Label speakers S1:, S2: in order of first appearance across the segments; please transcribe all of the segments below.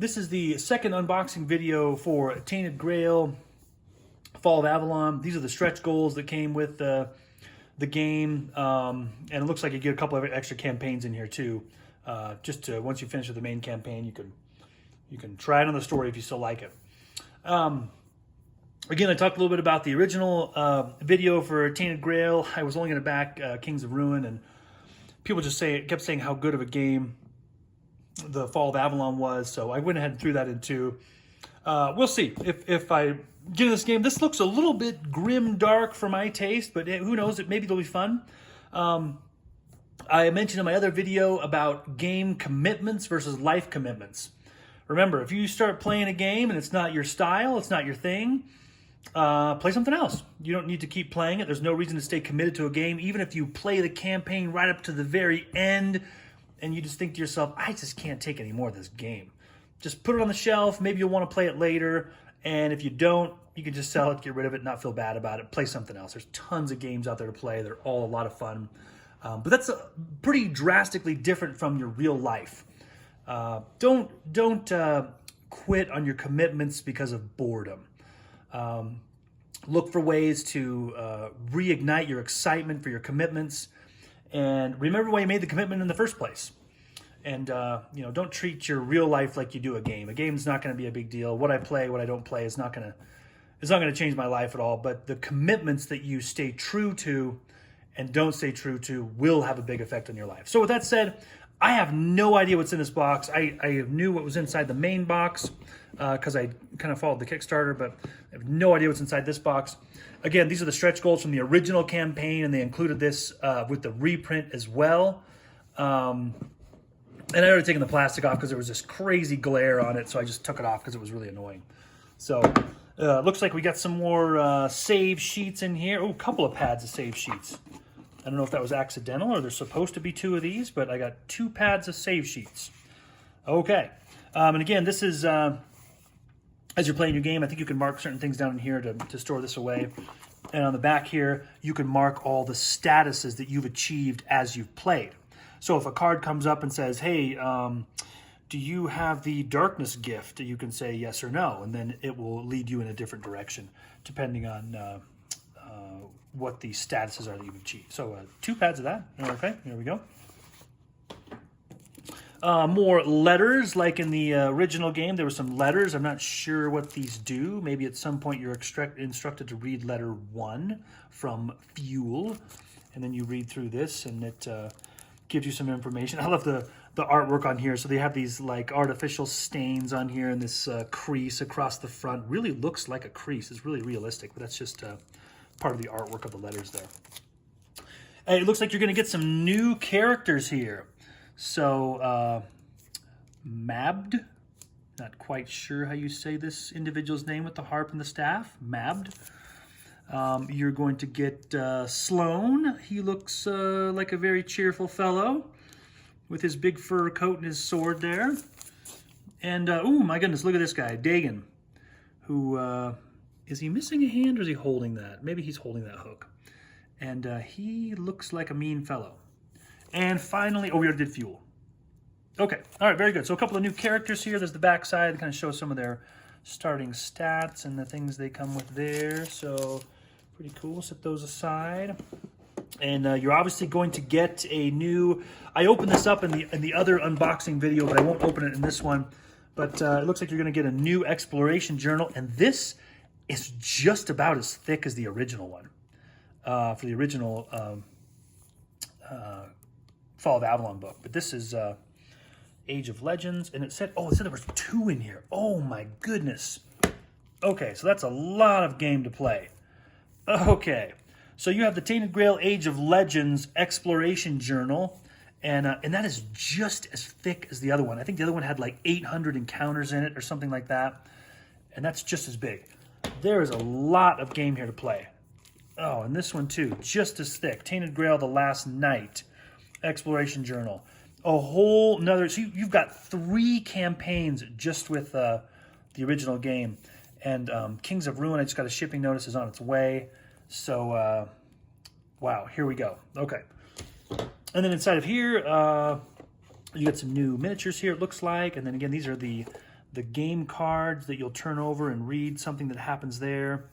S1: This is the second unboxing video for Tainted Grail, Fall of Avalon. These are the stretch goals that came with the game, and it looks like you get a couple of extra campaigns in here too. Once you finish with the main campaign, you can try it on the story if you still like it. Again, I talked a little bit about the original video for Tainted Grail. I was only going to back Kings of Ruin, and people just kept saying how good of a game the Fall of Avalon was, so I went ahead and threw that in too. We'll see if I get in this game. This looks a little bit grim dark for my taste, but who knows? Maybe it'll be fun. I mentioned in my other video about game commitments versus life commitments. Remember, if you start playing a game and it's not your style, it's not your thing, play something else. You don't need to keep playing it. There's no reason to stay committed to a game, even if you play the campaign right up to the very end and you just think to yourself, I just can't take any more of this game. Just put it on the shelf. Maybe you'll want to play it later. And if you don't, you can just sell it, get rid of it, not feel bad about it, play something else. There's tons of games out there to play. They're all a lot of fun. But that's pretty drastically different from your real life. Don't quit on your commitments because of boredom. Look for ways to reignite your excitement for your commitments. And remember why you made the commitment in the first place. And don't treat your real life like you do a game. A game's not going to be a big deal. What I play, what I don't play is not going to change my life at all. But the commitments that you stay true to and don't stay true to will have a big effect on your life. So with that said, I have no idea what's in this box. I knew what was inside the main box because I kind of followed the Kickstarter, but I have no idea what's inside this box. Again, these are the stretch goals from the original campaign, and they included this with the reprint as well. And I already taken the plastic off because there was this crazy glare on it, so I just took it off because it was really annoying. So looks like we got some more save sheets in here. Oh, a couple of pads of save sheets. I don't know if that was accidental or there's supposed to be two of these, but I got 2 pads of save sheets. Okay. And again, this is, as you're playing your game, I think you can mark certain things down in here to store this away. And on the back here, you can mark all the statuses that you've achieved as you've played. So if a card comes up and says, hey, do you have the darkness gift? You can say yes or no, and then it will lead you in a different direction depending on what the statuses are that you've achieved. So 2 pads of that. Okay, here we go. More letters, like in the original game, there were some letters. I'm not sure what these do. Maybe at some point you're instructed to read letter 1 from Fuel, and then you read through this, and it gives you some information. I love the artwork on here. So they have these like artificial stains on here, and this crease across the front really looks like a crease. It's really realistic, but that's just part of the artwork of the letters there. It looks like you're going to get some new characters here. So Mabd, not quite sure how you say this individual's name with the harp and the staff, Mabd. You're going to get Sloan. He looks like a very cheerful fellow with his big fur coat and his sword there. And, oh my goodness, look at this guy, Dagon, who, is he missing a hand or is he holding that? Maybe he's holding that hook. And he looks like a mean fellow. And finally, oh, we already did Fuel. Okay, all right, very good. So a couple of new characters here. There's the back side that kind of shows some of their starting stats and the things they come with there. So pretty cool. Set those aside. And you're obviously going to get a new, I opened this up in the other unboxing video, but I won't open it in this one. But it looks like you're going to get a new exploration journal. And this is just about as thick as the original one. For the original Fall of Avalon book. But this is Age of Legends. And it said there was 2 in here. Oh my goodness. Okay, so that's a lot of game to play. Okay, so you have the Tainted Grail Age of Legends Exploration Journal, and that is just as thick as the other one. I think the other one had like 800 encounters in it or something like that, and that's just as big. There is a lot of game here to play. Oh, and this one too, just as thick. Tainted Grail The Last Night Exploration Journal. A whole nother, so you've got 3 campaigns just with the original game. And Kings of Ruin, I just got a shipping notice, is on its way. So, wow, here we go. Okay. And then inside of here, you get some new miniatures here, it looks like. And then again, these are the the game cards that you'll turn over and read something that happens there.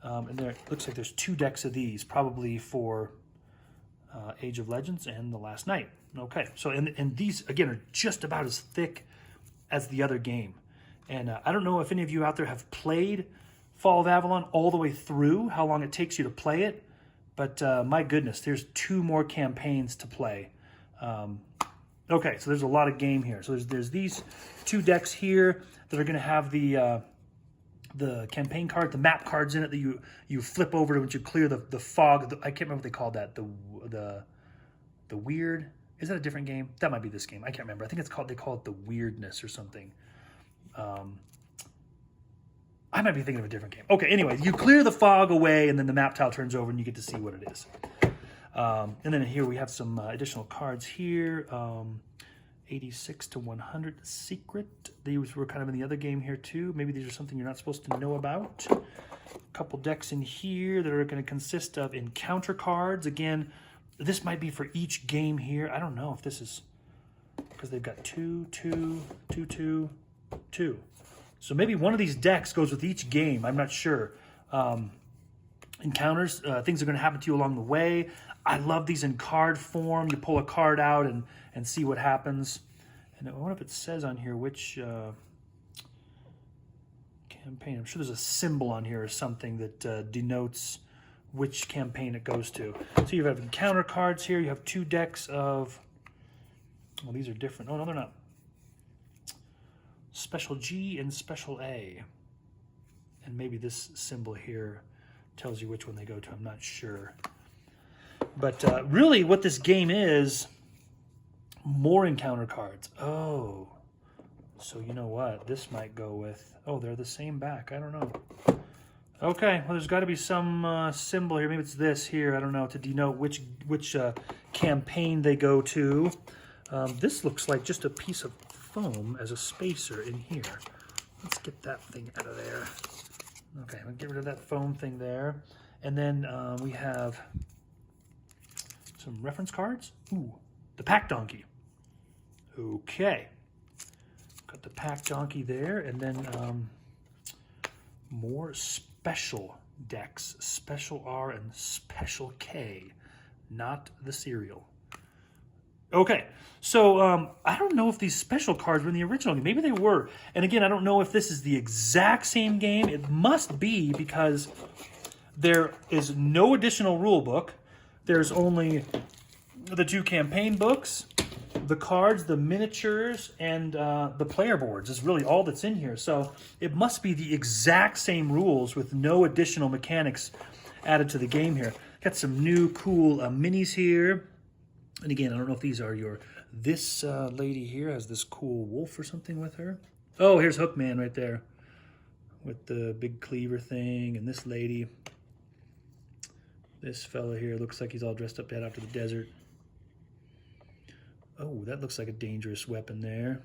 S1: And there, it looks like there's 2 decks of these, probably for Age of Legends and The Last Night. Okay, so and these, again, are just about as thick as the other game. And I don't know if any of you out there have played Fall of Avalon all the way through, how long it takes you to play it. But my goodness, there's 2 more campaigns to play. Okay, so there's a lot of game here. So there's these 2 decks here that are going to have the campaign card, the map cards in it that you flip over once you clear the fog. I can't remember what they called that. The weird. Is that a different game? That might be this game. I can't remember. I think they call it the weirdness or something. I might be thinking of a different game. Okay, anyway, you clear the fog away, and then the map tile turns over, and you get to see what it is. And then here we have some additional cards here. 86 to 100 Secret. These were kind of in the other game here too. Maybe these are something you're not supposed to know about. A couple decks in here that are going to consist of encounter cards. Again, this might be for each game here. I don't know if this is, because they've got 2, 2, 2, 2, 2. So maybe one of these decks goes with each game. I'm not sure. Encounters, things are going to happen to you along the way. I love these in card form. You pull a card out and see what happens. And I wonder if it says on here which campaign. I'm sure there's a symbol on here or something that denotes which campaign it goes to. So you have encounter cards here. You have 2 decks of, well, these are different. Oh, no, they're not. Special G and Special A. And maybe this symbol here tells you which one they go to. I'm not sure. But really what this game is, more encounter cards. Oh, so you know what? This might go with, oh, they're the same back. I don't know. Okay, well, there's got to be some symbol here. Maybe it's this here. I don't know, to denote which campaign they go to. This looks like just a piece of foam as a spacer in here. Let's get that thing out of there. Okay, I'm going to get rid of that foam thing there. And then we have some reference cards. Ooh, the Pack Donkey. Okay. Got the Pack Donkey there. And then more special decks. Special R and Special K. Not the cereal. Okay, so I don't know if these special cards were in the original game. Maybe they were. And again, I don't know if this is the exact same game. It must be, because there is no additional rule book. There's only the 2 campaign books, the cards, the miniatures, and the player boards is really all that's in here. So it must be the exact same rules with no additional mechanics added to the game here. Got some new cool minis here. And again, I don't know if these are your... This lady here has this cool wolf or something with her. Oh, here's Hookman right there with the big cleaver thing. And this lady, this fella here, looks like he's all dressed up to head out to the desert. Oh, that looks like a dangerous weapon there.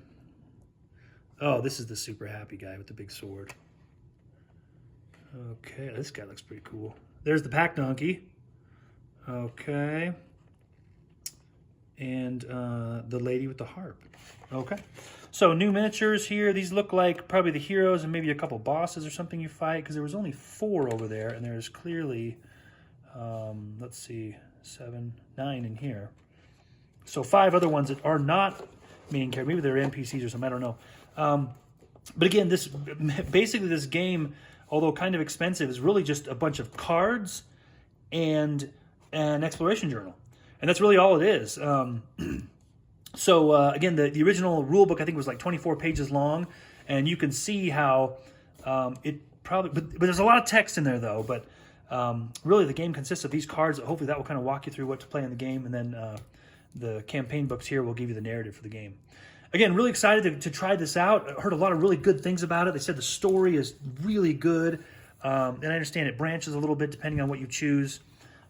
S1: Oh, this is the super happy guy with the big sword. Okay, this guy looks pretty cool. There's the Pack Donkey. Okay. And the lady with the harp. Okay. So new miniatures here. These look like probably the heroes and maybe a couple bosses or something you fight, because there was only 4 over there, and there's clearly, let's see, 7, 9 in here. So 5 other ones that are not main characters. Maybe they're NPCs or something. I don't know. But again, basically this game, although kind of expensive, is really just a bunch of cards and an exploration journal. And that's really all it is. So again, the original rule book, I think, was like 24 pages long. And you can see how it probably... But there's a lot of text in there, though. But really, the game consists of these cards. Hopefully, that will kind of walk you through what to play in the game. And then the campaign books here will give you the narrative for the game. Again, really excited to try this out. I heard a lot of really good things about it. They said the story is really good. And I understand it branches a little bit depending on what you choose.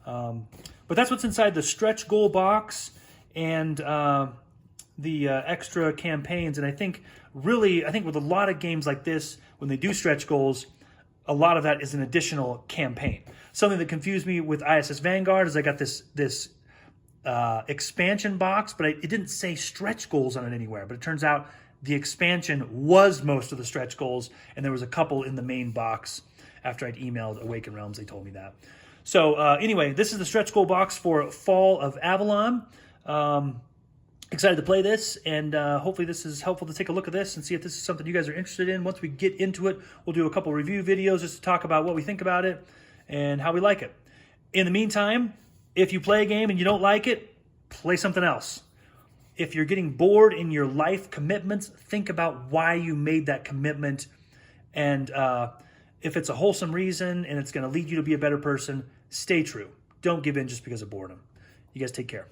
S1: But that's what's inside the stretch goal box and the extra campaigns. And I think with a lot of games like this, when they do stretch goals, a lot of that is an additional campaign. Something that confused me with ISS Vanguard is I got this expansion box, but it didn't say stretch goals on it anywhere. But it turns out the expansion was most of the stretch goals, and there was a couple in the main box. After I'd emailed Awaken Realms, they told me that. So anyway, this is the stretch goal box for Fall of Avalon. Excited to play this, and hopefully this is helpful to take a look at this and see if this is something you guys are interested in. Once we get into it, we'll do a couple review videos just to talk about what we think about it and how we like it. In the meantime, if you play a game and you don't like it, play something else. If you're getting bored in your life commitments, think about why you made that commitment. And if it's a wholesome reason and it's going to lead you to be a better person, stay true. Don't give in just because of boredom. You guys take care.